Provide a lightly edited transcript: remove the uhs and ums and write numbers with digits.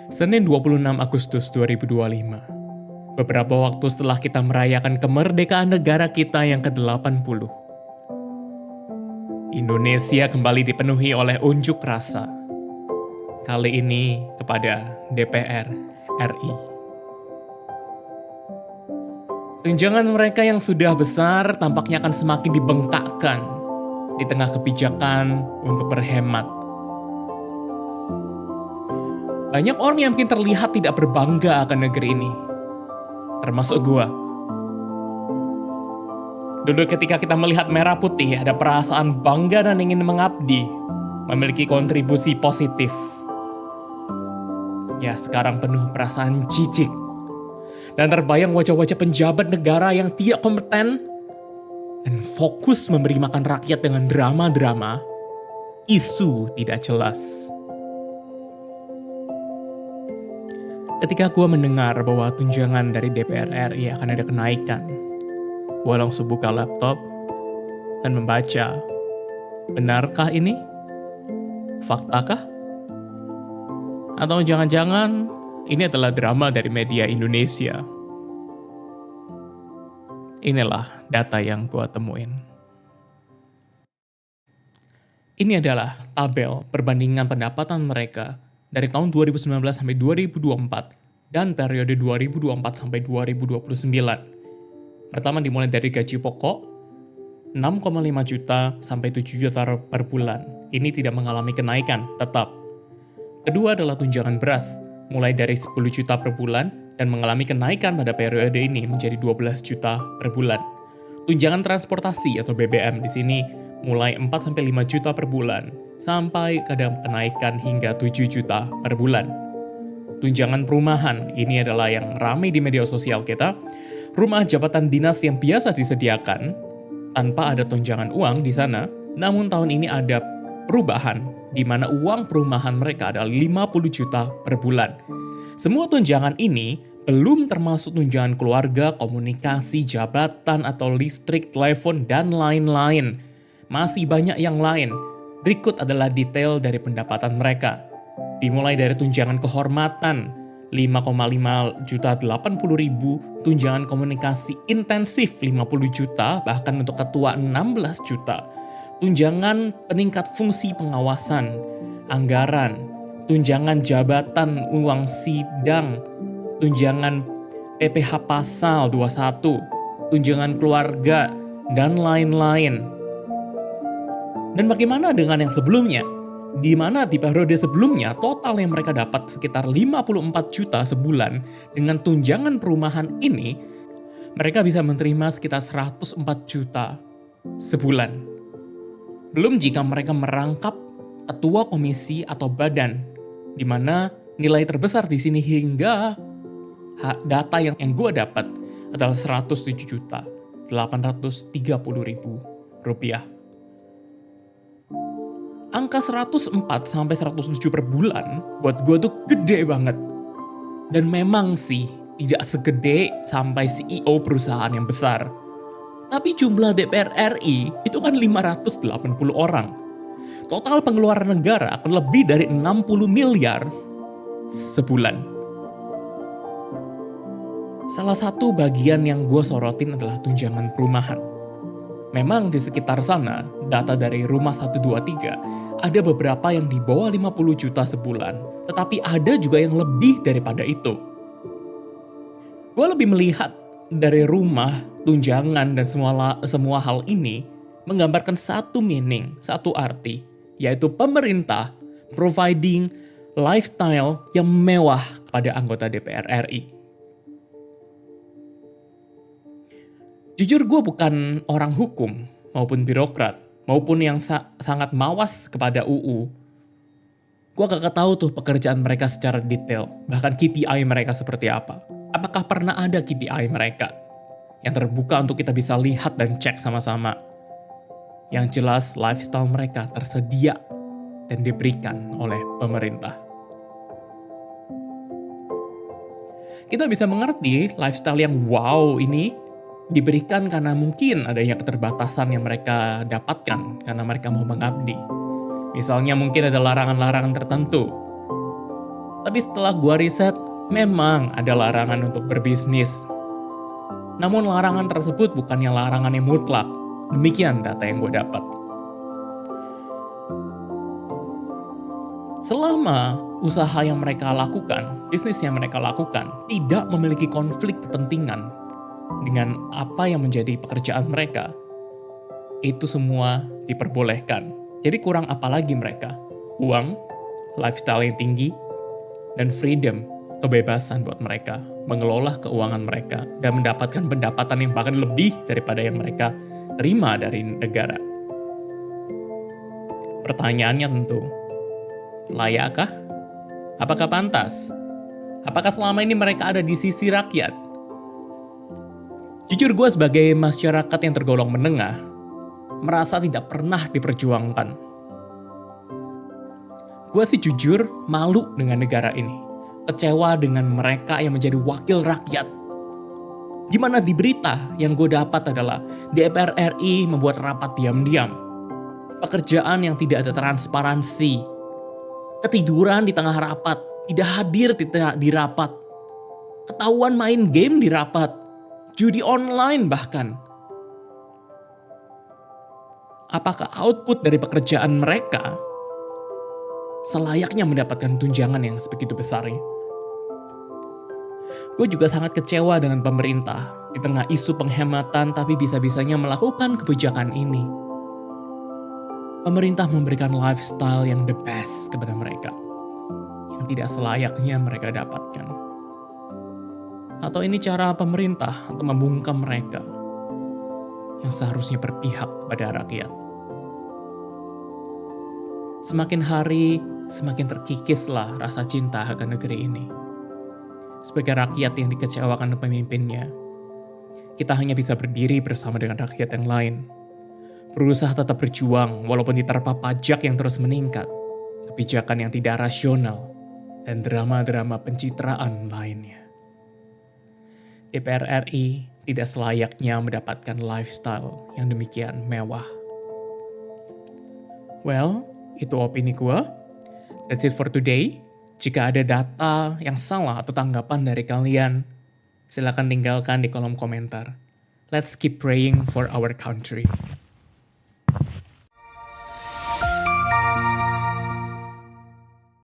Senin 26 Agustus 2025. Beberapa waktu setelah kita merayakan kemerdekaan negara kita yang ke-80. Indonesia kembali dipenuhi oleh unjuk rasa. Kali ini kepada DPR RI. Tunjangan mereka yang sudah besar tampaknya akan semakin dibengkakkan di tengah kebijakan untuk berhemat. Banyak orang yang mungkin terlihat tidak berbangga akan negeri ini, termasuk gua. Dulu ketika kita melihat merah putih, ada perasaan bangga dan ingin mengabdi, memiliki kontribusi positif. Ya, sekarang penuh perasaan jijik. Dan terbayang wajah-wajah penjabat negara yang tidak kompeten dan fokus memberi makan rakyat dengan drama-drama, isu tidak jelas. Ketika gue mendengar bahwa tunjangan dari DPR RI akan ada kenaikan, gue langsung buka laptop dan membaca. Benarkah ini? Faktakah? Atau jangan-jangan ini adalah drama dari media Indonesia? Inilah data yang gue temuin. Ini adalah tabel perbandingan pendapatan mereka dari tahun 2019 sampai 2024 dan periode 2024 sampai 2029. Pertama dimulai dari gaji pokok 6,5 juta sampai 7 juta per bulan. Ini tidak mengalami kenaikan tetap. Kedua adalah tunjangan beras mulai dari 10 juta per bulan dan mengalami kenaikan pada periode ini menjadi 12 juta per bulan. Tunjangan transportasi atau BBM di sini mulai 4-5 juta per bulan, sampai kadang kenaikan hingga 7 juta per bulan. Tunjangan perumahan, ini adalah yang ramai di media sosial kita. Rumah jabatan dinas yang biasa disediakan, tanpa ada tunjangan uang di sana, namun tahun ini ada perubahan, di mana uang perumahan mereka adalah 50 juta per bulan. Semua tunjangan ini belum termasuk tunjangan keluarga, komunikasi, jabatan, atau listrik, telepon, dan lain-lain. Masih banyak yang lain. Berikut adalah detail dari pendapatan mereka. Dimulai dari tunjangan kehormatan, 5,5 juta 80 ribu, tunjangan komunikasi intensif 50 juta, bahkan untuk ketua 16 juta, tunjangan peningkat fungsi pengawasan, anggaran, tunjangan jabatan uang sidang, tunjangan PPh pasal 21, tunjangan keluarga, dan lain-lain. Dan bagaimana dengan yang sebelumnya? Di mana di periode sebelumnya total yang mereka dapat sekitar 54 juta sebulan, dengan tunjangan perumahan ini mereka bisa menerima sekitar 104 juta sebulan. Belum jika mereka merangkap ketua komisi atau badan, di mana nilai terbesar di sini hingga data yang gue dapat adalah 107 juta 830 ribu rupiah. Angka 104 sampai 107 per bulan buat gue tuh gede banget. Dan memang sih tidak segede sampai CEO perusahaan yang besar. Tapi jumlah DPR RI itu kan 580 orang. Total pengeluaran negara akan lebih dari 60 miliar sebulan. Salah satu bagian yang gue sorotin adalah tunjangan perumahan. Memang di sekitar sana, data dari Rumah 123, ada beberapa yang di bawah 50 juta sebulan, tetapi ada juga yang lebih daripada itu. Gue lebih melihat dari rumah, tunjangan, dan semua hal ini menggambarkan satu meaning, satu arti, yaitu pemerintah providing lifestyle yang mewah kepada anggota DPR RI. Jujur gue bukan orang hukum maupun birokrat maupun yang sangat mawas kepada UU. Gue gak tahu tuh pekerjaan mereka secara detail, bahkan KPI mereka seperti apa. Apakah pernah ada KPI mereka yang terbuka untuk kita bisa lihat dan cek sama-sama? Yang jelas lifestyle mereka tersedia dan diberikan oleh pemerintah. Kita bisa mengerti lifestyle yang wow ini diberikan karena mungkin adanya keterbatasan yang mereka dapatkan karena mereka mau mengabdi. Misalnya mungkin ada larangan-larangan tertentu. Tapi setelah gua riset, memang ada larangan untuk berbisnis. Namun larangan tersebut bukannya larangan yang mutlak. Demikian data yang gue dapat. Selama usaha yang mereka lakukan, bisnis yang mereka lakukan, tidak memiliki konflik kepentingan dengan apa yang menjadi pekerjaan mereka, itu semua diperbolehkan. Jadi kurang apa lagi mereka? Uang, lifestyle yang tinggi, dan freedom, kebebasan buat mereka mengelola keuangan mereka dan mendapatkan pendapatan yang bahkan lebih daripada yang mereka terima dari negara. Pertanyaannya tentu, layakkah? Apakah pantas? Apakah selama ini mereka ada di sisi rakyat? Jujur gue sebagai masyarakat yang tergolong menengah, merasa tidak pernah diperjuangkan. Gue sih jujur malu dengan negara ini. Kecewa dengan mereka yang menjadi wakil rakyat. Gimana di berita yang gue dapat adalah DPR RI membuat rapat diam-diam. Pekerjaan yang tidak ada transparansi. Ketiduran di tengah rapat, tidak hadir di rapat. Ketahuan main game di rapat. Judi online bahkan. Apakah output dari pekerjaan mereka selayaknya mendapatkan tunjangan yang sebegitu besarnya? Gue juga sangat kecewa dengan pemerintah di tengah isu penghematan tapi bisa-bisanya melakukan kebijakan ini. Pemerintah memberikan lifestyle yang the best kepada mereka, yang tidak selayaknya mereka dapatkan. Atau ini cara pemerintah untuk membungkam mereka yang seharusnya berpihak kepada rakyat. Semakin hari, semakin terkikislah rasa cinta akan negeri ini. Sebagai rakyat yang dikecewakan pemimpinnya, kita hanya bisa berdiri bersama dengan rakyat yang lain. Berusaha tetap berjuang walaupun diterpa pajak yang terus meningkat, kebijakan yang tidak rasional, dan drama-drama pencitraan lainnya. DPR RI tidak selayaknya mendapatkan lifestyle yang demikian mewah. Well, itu opini gue. That's it for today. Jika ada data yang salah atau tanggapan dari kalian, silakan tinggalkan di kolom komentar. Let's keep praying for our country.